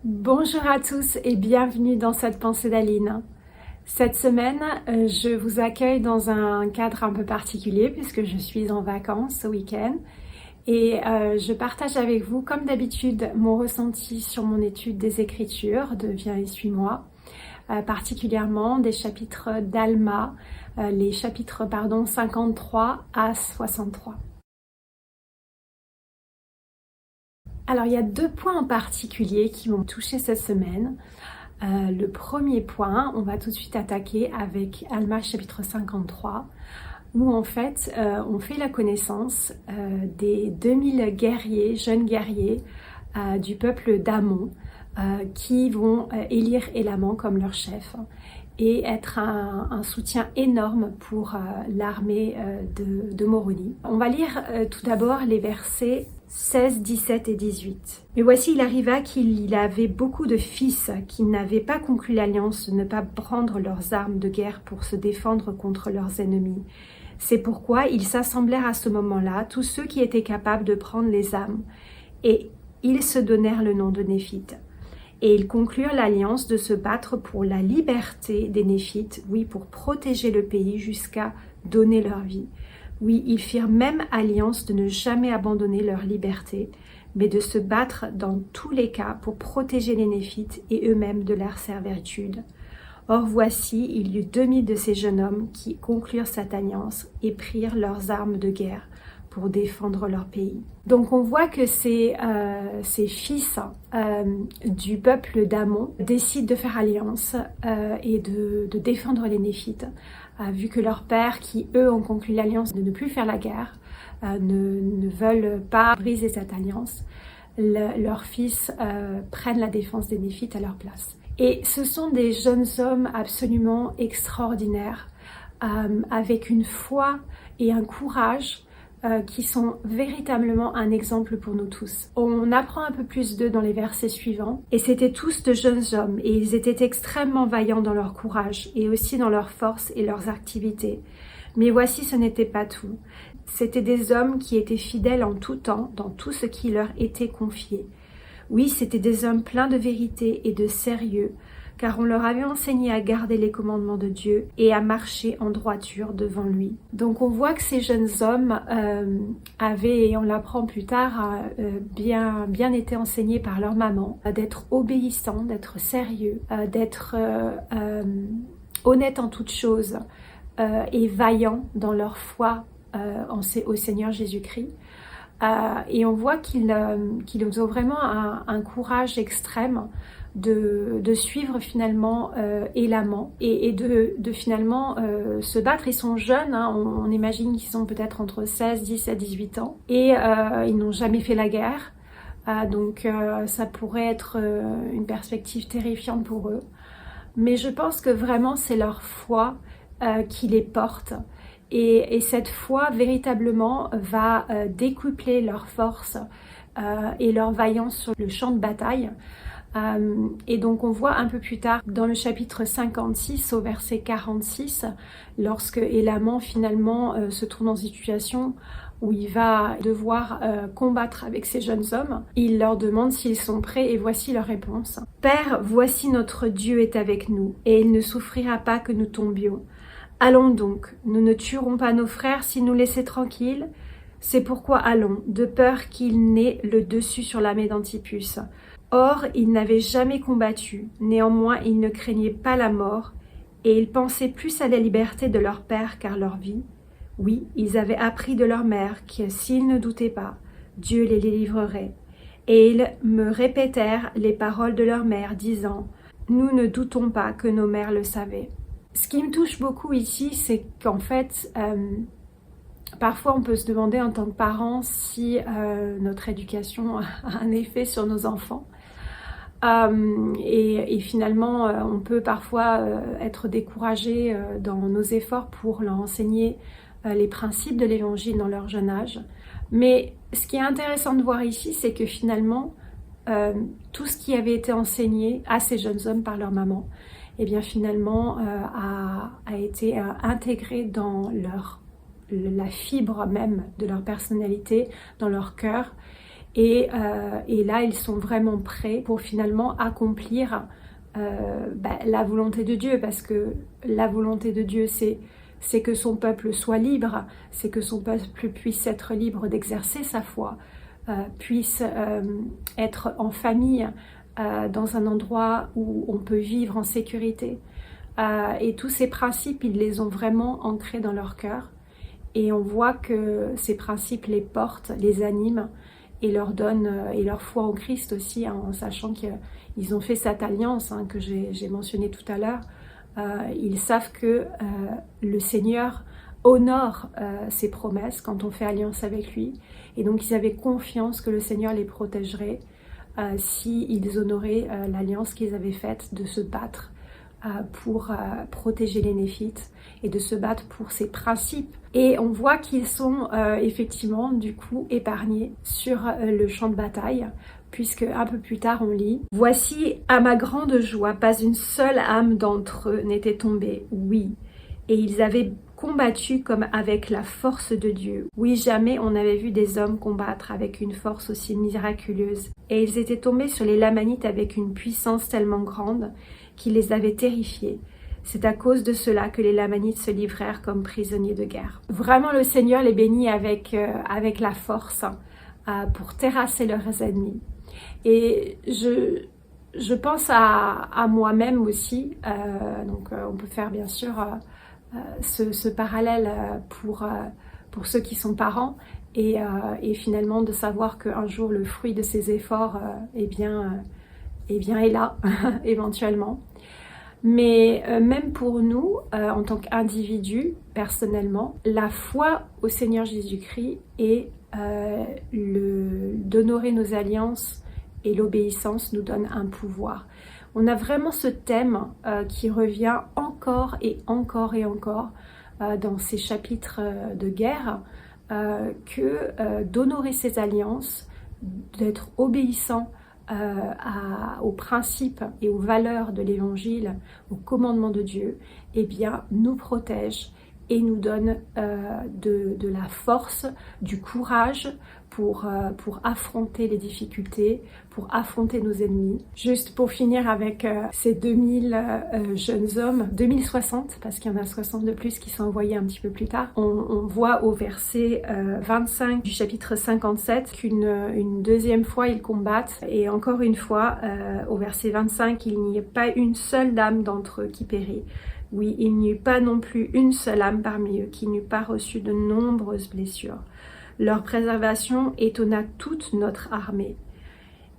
Bonjour à tous et bienvenue dans cette pensée d'Aline. Cette semaine, je vous accueille dans un cadre un peu particulier puisque je suis en vacances ce week-end et je partage avec vous, comme d'habitude, mon ressenti sur mon étude des Écritures de Viens et suis-moi, particulièrement des chapitres d'Alma, les chapitres 53 à 63. Alors, il y a deux points en particulier qui m'ont touchée cette semaine. Le premier point, on va tout de suite attaquer avec Alma chapitre 53, où en fait, on fait la connaissance des 2000 guerriers, jeunes guerriers du peuple d'Amon, qui vont élire Élaman comme leur chef et être un soutien énorme pour l'armée de Moroni. On va lire tout d'abord les versets 16, 17 et 18. Mais voici, il arriva qu'il avait beaucoup de fils qui n'avaient pas conclu l'alliance de ne pas prendre leurs armes de guerre pour se défendre contre leurs ennemis. C'est pourquoi ils s'assemblèrent à ce moment-là, tous ceux qui étaient capables de prendre les armes, et ils se donnèrent le nom de Néphites. Et ils conclurent l'alliance de se battre pour la liberté des Néphites, oui, pour protéger le pays jusqu'à donner leur vie. Oui, ils firent même alliance de ne jamais abandonner leur liberté, mais de se battre dans tous les cas pour protéger les Néphites et eux-mêmes de leur servitude. Or voici, il y eut 2000 de ces jeunes hommes qui conclurent cette alliance et prirent leurs armes de guerre pour défendre leur pays. Donc on voit que ces fils du peuple d'Amon décident de faire alliance et de défendre les Néphites, vu que leurs pères, qui eux ont conclu l'alliance de ne plus faire la guerre, ne veulent pas briser cette alliance, leurs fils prennent la défense des Néphites à leur place. Et ce sont des jeunes hommes absolument extraordinaires, avec une foi et un courage qui sont véritablement un exemple pour nous tous. On apprend un peu plus d'eux dans les versets suivants. Et c'étaient tous de jeunes hommes et ils étaient extrêmement vaillants dans leur courage et aussi dans leur force et leurs activités. Mais voici, ce n'était pas tout. C'étaient des hommes qui étaient fidèles en tout temps dans tout ce qui leur était confié. Oui, c'étaient des hommes pleins de vérité et de sérieux, car on leur avait enseigné à garder les commandements de Dieu et à marcher en droiture devant lui. Donc on voit que ces jeunes hommes avaient, et on l'apprend plus tard, bien été enseignés par leur maman, d'être obéissants, d'être sérieux, d'être honnêtes en toutes choses et vaillants dans leur foi au Seigneur Jésus-Christ. Et on voit qu'ils ont vraiment un courage extrême de suivre finalement Élaman et de finalement se battre. Ils sont jeunes, hein, on imagine qu'ils sont peut-être entre 16, 17, 18 ans et ils n'ont jamais fait la guerre. Donc ça pourrait être une perspective terrifiante pour eux. Mais je pense que vraiment c'est leur foi qui les porte. Et cette foi véritablement va décupler leur force et leur vaillance sur le champ de bataille. Et donc on voit un peu plus tard dans le chapitre 56 au verset 46, lorsque Élaman finalement se trouve dans une situation où il va devoir combattre avec ces jeunes hommes, il leur demande s'ils sont prêts et voici leur réponse. « Père, voici notre Dieu est avec nous et il ne souffrira pas que nous tombions. Allons donc, nous ne tuerons pas nos frères s'ils nous laissaient tranquilles. C'est pourquoi allons, de peur qu'il n'ait le dessus sur l'armée d'Antipas. Or, ils n'avaient jamais combattu, néanmoins ils ne craignaient pas la mort, et ils pensaient plus à la liberté de leur père qu'à leur vie. Oui, ils avaient appris de leur mère que s'ils ne doutaient pas, Dieu les livrerait. Et ils me répétèrent les paroles de leur mère, disant « Nous ne doutons pas que nos mères le savaient. » Ce qui me touche beaucoup ici, c'est qu'en fait, parfois on peut se demander en tant que parents si notre éducation a un effet sur nos enfants. Et finalement, on peut parfois être découragé dans nos efforts pour leur enseigner les principes de l'évangile dans leur jeune âge. Mais ce qui est intéressant de voir ici, c'est que finalement, tout ce qui avait été enseigné à ces jeunes hommes par leur maman, et bien finalement a été intégré dans la fibre même de leur personnalité, dans leur cœur. Et là, ils sont vraiment prêts pour finalement accomplir la volonté de Dieu, parce que la volonté de Dieu, c'est que son peuple soit libre, c'est que son peuple puisse être libre d'exercer sa foi, puisse être en famille, dans un endroit où on peut vivre en sécurité. Et tous ces principes, ils les ont vraiment ancrés dans leur cœur. Et on voit que ces principes les portent, les animent et leur donnent, et leur foi en Christ aussi, hein, en sachant qu'ils ont fait cette alliance que j'ai mentionnée tout à l'heure. Ils savent que le Seigneur honore ses promesses quand on fait alliance avec lui. Et donc ils avaient confiance que le Seigneur les protégerait s'ils honoraient l'alliance qu'ils avaient faite de se battre pour protéger les Néphites et de se battre pour ces principes. Et on voit qu'ils sont effectivement du coup épargnés sur le champ de bataille, puisque un peu plus tard on lit « Voici, à ma grande joie, pas une seule âme d'entre eux n'était tombée, oui, et ils avaient combattu comme avec la force de Dieu. Oui, jamais on n'avait vu des hommes combattre avec une force aussi miraculeuse. Et ils étaient tombés sur les Lamanites avec une puissance tellement grande qui les avait terrifiés. C'est à cause de cela que les Lamanites se livrèrent comme prisonniers de guerre. » Vraiment, le Seigneur les bénit avec la force pour terrasser leurs ennemis. Et je pense à moi-même aussi. Donc on peut faire bien sûr ce parallèle pour ceux qui sont parents et finalement de savoir qu'un jour le fruit de ces efforts est là éventuellement. Mais même pour nous, en tant qu'individus, personnellement, la foi au Seigneur Jésus-Christ et d'honorer nos alliances et l'obéissance nous donne un pouvoir. On a vraiment ce thème qui revient encore et encore et encore dans ces chapitres de guerre, que d'honorer ces alliances, d'être obéissant aux principes et aux valeurs de l'Évangile, aux commandements de Dieu, eh bien, nous protège et nous donne de la force, du courage pour affronter les difficultés, pour affronter nos ennemis. Juste pour finir avec ces 2000 jeunes hommes, 2060, parce qu'il y en a 60 de plus qui sont envoyés un petit peu plus tard, on voit au verset 25 du chapitre 57 qu'une deuxième fois ils combattent, et encore une fois, au verset 25, il n'y a pas une seule dame d'entre eux qui périt. Oui, il n'y eut pas non plus une seule âme parmi eux qui n'eût pas reçu de nombreuses blessures. Leur préservation étonna toute notre armée.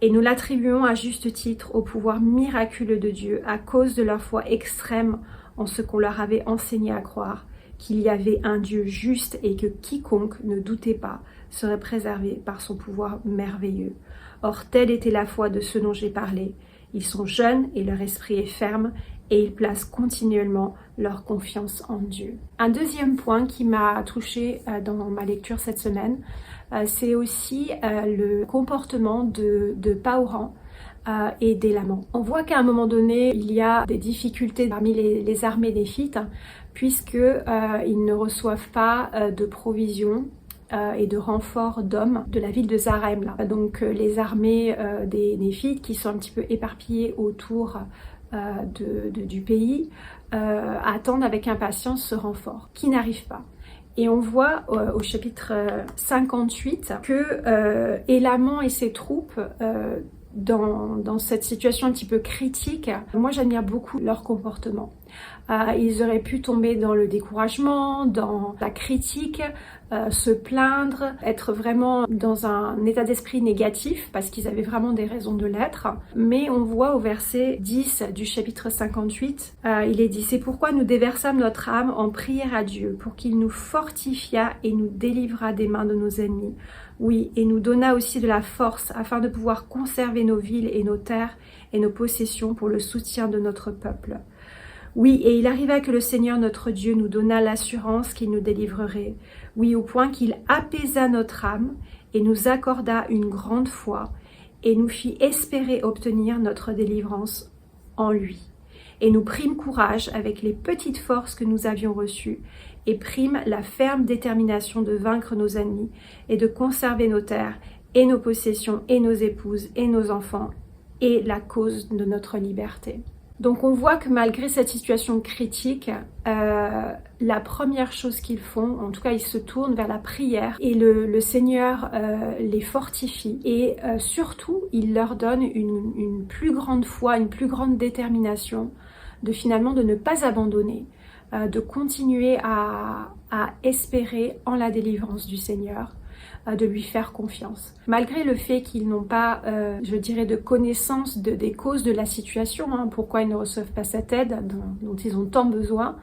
Et nous l'attribuons à juste titre au pouvoir miraculeux de Dieu à cause de leur foi extrême en ce qu'on leur avait enseigné à croire, qu'il y avait un Dieu juste et que quiconque ne doutait pas serait préservé par son pouvoir merveilleux. Or, telle était la foi de ceux dont j'ai parlé. Ils sont jeunes et leur esprit est ferme et ils placent continuellement leur confiance en Dieu. Un deuxième point qui m'a touchée dans ma lecture cette semaine, c'est aussi le comportement de Pauran et d'Élaman. On voit qu'à un moment donné, il y a des difficultés parmi les armées néphites, puisqu'ils ne reçoivent pas de provisions et de renforts d'hommes de la ville de Zarem. Là. Donc les armées des Néphites qui sont un petit peu éparpillées autour du pays attendent avec impatience ce renfort qui n'arrive pas. Et on voit au chapitre 58 que Élaman et ses troupes dans cette situation un petit peu critique, moi j'admire beaucoup leur comportement. Ils auraient pu tomber dans le découragement, dans la critique, se plaindre, être vraiment dans un état d'esprit négatif parce qu'ils avaient vraiment des raisons de l'être. Mais on voit au verset 10 du chapitre 58, il est dit « C'est pourquoi nous déversâmes notre âme en prière à Dieu pour qu'il nous fortifiât et nous délivrât des mains de nos ennemis. Oui, et nous donna aussi de la force afin de pouvoir conserver nos villes et nos terres et nos possessions pour le soutien de notre peuple. Oui, et il arriva que le Seigneur notre Dieu nous donna l'assurance qu'il nous délivrerait. Oui, au point qu'il apaisa notre âme et nous accorda une grande foi et nous fit espérer obtenir notre délivrance en lui. Et nous prîmes courage avec les petites forces que nous avions reçues et prîmes la ferme détermination de vaincre nos ennemis et de conserver nos terres et nos possessions, et nos épouses, et nos enfants, et la cause de notre liberté. Donc on voit que malgré cette situation critique, la première chose qu'ils font, en tout cas ils se tournent vers la prière et le Seigneur les fortifie et surtout il leur donne une plus grande foi, une plus grande détermination de finalement de ne pas abandonner, de continuer à espérer en la délivrance du Seigneur, de lui faire confiance. Malgré le fait qu'ils n'ont pas, je dirais, de connaissance des causes de la situation, pourquoi ils ne reçoivent pas cette aide dont ils ont tant besoin,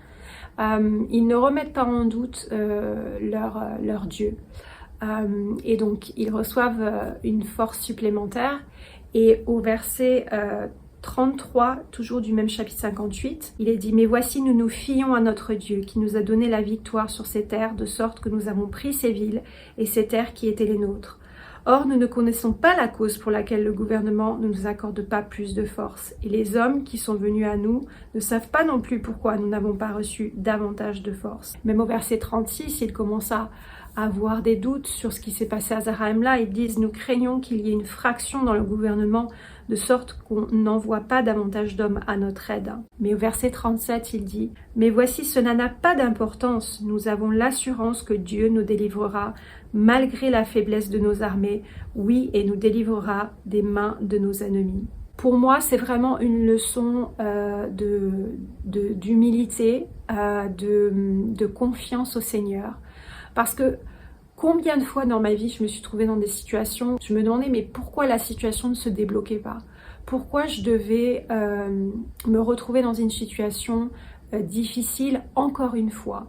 ils ne remettent pas en doute leur Dieu. Et donc, ils reçoivent une force supplémentaire. Et au verset 33, toujours du même chapitre 58, il est dit « Mais voici, nous nous fions à notre Dieu, qui nous a donné la victoire sur ces terres, de sorte que nous avons pris ces villes et ces terres qui étaient les nôtres. Or, nous ne connaissons pas la cause pour laquelle le gouvernement ne nous accorde pas plus de force. Et les hommes qui sont venus à nous ne savent pas non plus pourquoi nous n'avons pas reçu davantage de force. » Même au verset 36, il commence à avoir des doutes sur ce qui s'est passé à Zarahemla. Ils disent « Nous craignons qu'il y ait une fraction dans le gouvernement, de sorte qu'on n'envoie pas davantage d'hommes à notre aide. » Mais au verset 37, il dit « Mais voici, cela n'a pas d'importance. Nous avons l'assurance que Dieu nous délivrera malgré la faiblesse de nos armées. Oui, et nous délivrera des mains de nos ennemis. » Pour moi, c'est vraiment une leçon d'humilité, de confiance au Seigneur. Parce que combien de fois dans ma vie je me suis trouvée dans des situations, je me demandais mais pourquoi la situation ne se débloquait pas? Pourquoi je devais me retrouver dans une situation difficile encore une fois?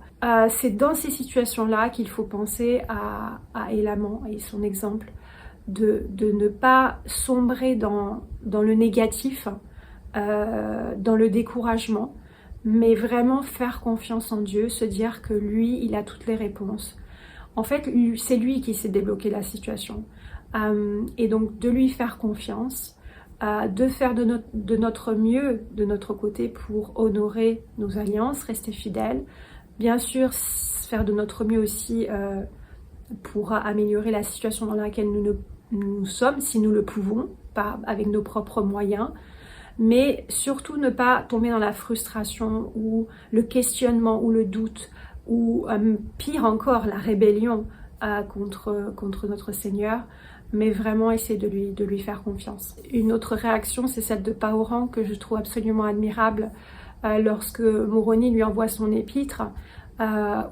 C'est dans ces situations-là qu'il faut penser à Élaman et son exemple, de ne pas sombrer dans le négatif, dans le découragement, mais vraiment faire confiance en Dieu, se dire que lui, il a toutes les réponses. En fait, c'est lui qui s'est débloqué la situation. Et donc, de lui faire confiance, de faire de notre mieux, de notre côté, pour honorer nos alliances, rester fidèles. Bien sûr, faire de notre mieux aussi pour améliorer la situation dans laquelle nous sommes, si nous le pouvons, pas avec nos propres moyens. Mais surtout ne pas tomber dans la frustration ou le questionnement ou le doute ou pire encore la rébellion contre notre Seigneur, mais vraiment essayer de lui faire confiance. Une autre réaction, c'est celle de Paoran que je trouve absolument admirable lorsque Moroni lui envoie son épître,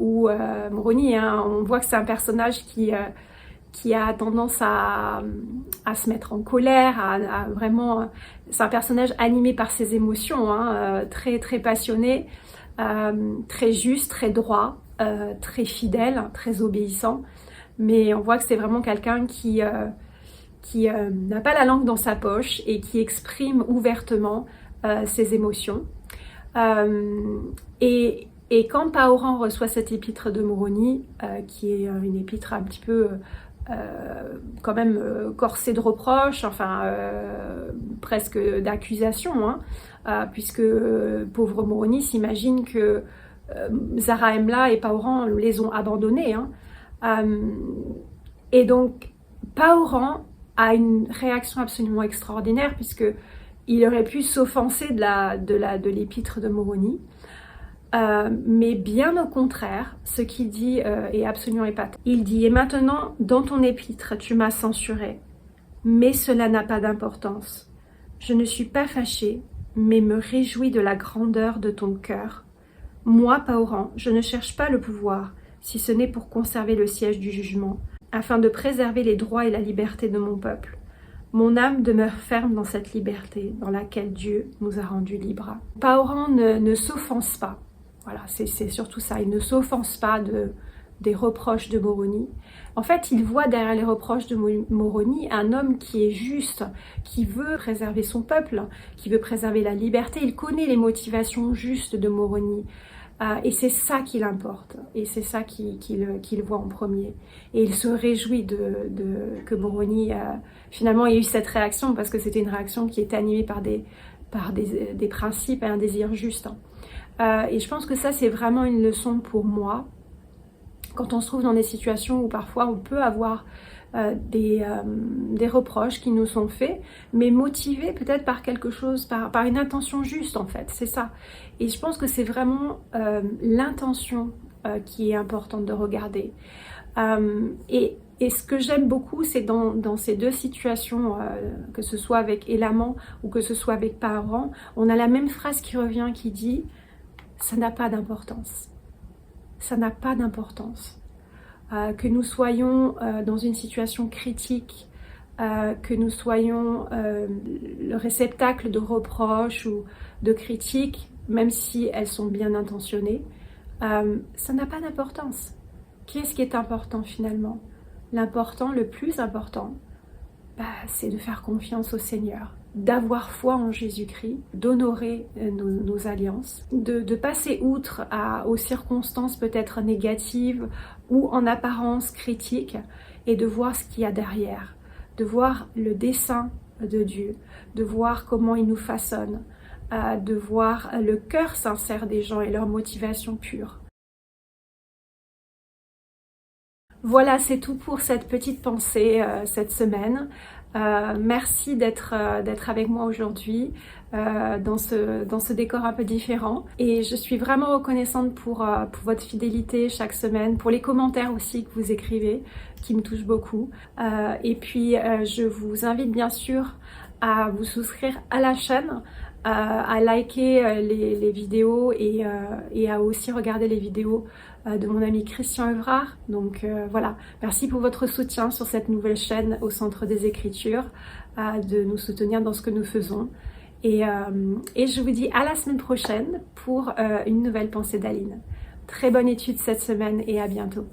où Moroni, on voit que c'est un personnage qui a tendance à se mettre en colère, à vraiment... C'est un personnage animé par ses émotions, très, très passionné, très juste, très droit, très fidèle, très obéissant. Mais on voit que c'est vraiment quelqu'un qui n'a pas la langue dans sa poche et qui exprime ouvertement ses émotions. Et quand Paoran reçoit cette épître de Moroni, qui est une épître un petit peu... quand même corsé de reproches, presque d'accusations, puisque pauvre Moroni s'imagine que Zarahemla et Paoran les ont abandonnés. Et donc Paoran a une réaction absolument extraordinaire, puisque il aurait pu s'offenser de l'épître de Moroni. Mais bien au contraire, ce qu'il dit est absolument épatant. Il dit « Et maintenant, dans ton épître, tu m'as censuré, mais cela n'a pas d'importance. Je ne suis pas fâchée, mais me réjouis de la grandeur de ton cœur. Moi, Paoran, je ne cherche pas le pouvoir, si ce n'est pour conserver le siège du jugement, afin de préserver les droits et la liberté de mon peuple. Mon âme demeure ferme dans cette liberté, dans laquelle Dieu nous a rendus libres. » Paoran ne s'offense pas. Voilà, c'est surtout ça. Il ne s'offense pas des reproches de Moroni. En fait, il voit derrière les reproches de Moroni un homme qui est juste, qui veut préserver son peuple, qui veut préserver la liberté. Il connaît les motivations justes de Moroni. Et c'est ça qui l'importe. Et c'est ça qu'il voit en premier. Et il se réjouit que Moroni, finalement, ait eu cette réaction, parce que c'était une réaction qui était animée par des principes et un désir juste. Et je pense que ça, c'est vraiment une leçon pour moi, quand on se trouve dans des situations où parfois on peut avoir des reproches qui nous sont faits, mais motivés peut-être par quelque chose, par une intention juste en fait, c'est ça. Et je pense que c'est vraiment l'intention qui est importante de regarder. Et ce que j'aime beaucoup, c'est dans ces deux situations, que ce soit avec l'amant ou que ce soit avec parents, on a la même phrase qui revient qui dit « ça n'a pas d'importance ». Ça n'a pas d'importance. Que nous soyons dans une situation critique, que nous soyons le réceptacle de reproches ou de critiques, même si elles sont bien intentionnées, ça n'a pas d'importance. Qu'est-ce qui est important finalement? L'important, le plus important, c'est de faire confiance au Seigneur, d'avoir foi en Jésus-Christ, d'honorer nos alliances, de passer outre aux circonstances peut-être négatives ou en apparence critiques et de voir ce qu'il y a derrière, de voir le dessein de Dieu, de voir comment il nous façonne, de voir le cœur sincère des gens et leur motivation pure. Voilà, c'est tout pour cette petite pensée cette semaine. Merci d'être avec moi aujourd'hui dans ce décor un peu différent. Et je suis vraiment reconnaissante pour votre fidélité chaque semaine, pour les commentaires aussi que vous écrivez, qui me touchent beaucoup. Et puis, je vous invite bien sûr à vous souscrire à la chaîne, à liker les vidéos et à aussi regarder les vidéos de mon ami Christian Evrard. Donc voilà, merci pour votre soutien sur cette nouvelle chaîne au Centre des Écritures, de nous soutenir dans ce que nous faisons. Et je vous dis à la semaine prochaine pour une nouvelle pensée d'Aline. Très bonne étude cette semaine et à bientôt.